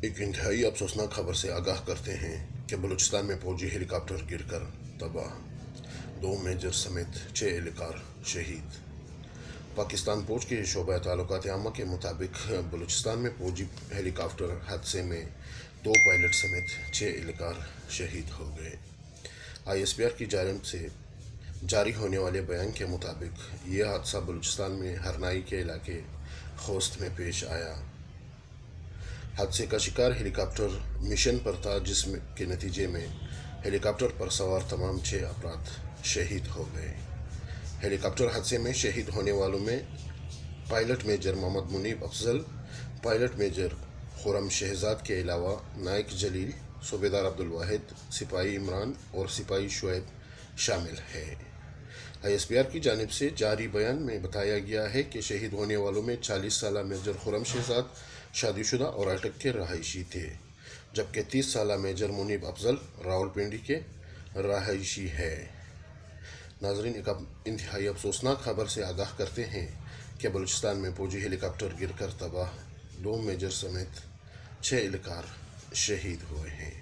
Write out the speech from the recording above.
एक इंतहाई अफसोसनाक खबर से आगाह करते हैं कि बलूचिस्तान में फौजी हेलीकॉप्टर गिरकर तबाह, 2 मेजर समेत 6 एहलकार शहीद। पाकिस्तान फौज के शोबा ताल्लुकात आमा के मुताबिक बलूचिस्तान में फौजी हेलीकॉप्टर हादसे में 2 पायलट समेत 6 एहलकार शहीद हो गए। ISPR की जानिब से जारी होने वाले बयान के मुताबिक यह हादसा बलूचिस्तान में हरनाई के इलाके खोस्त में पेश आया। हादसे का शिकार हेलीकॉप्टर मिशन पर था, जिसके नतीजे में हेलीकॉप्टर पर सवार तमाम 6 अफराद शहीद हो गए। हेलीकॉप्टर हादसे में शहीद होने वालों में pilot major Mohammad Muneeb Afzal, pilot major Khurram Shahzad के अलावा नायक जलील, सूबेदार अब्दुल वाहिद, सिपाही इमरान और सिपाही शुएब शामिल हैं। ISPR की जानिब से जारी बयान में बताया गया है कि शहीद होने वालों में 40 साल मेजर खुरम शहजाद शादीशुदा और अटक के रहायशी थे, जबकि 30 साल मेजर मुनीब अफजल रावलपिंडी के रहायशी है। नाजरीन, एक इंतहाई अफसोसनाक खबर से आगाह करते हैं कि बलूचिस्तान में फौजी हेलीकॉप्टर गिरकर तबाह, 2 मेजर समेत 6 एहलकार शहीद हुए हैं।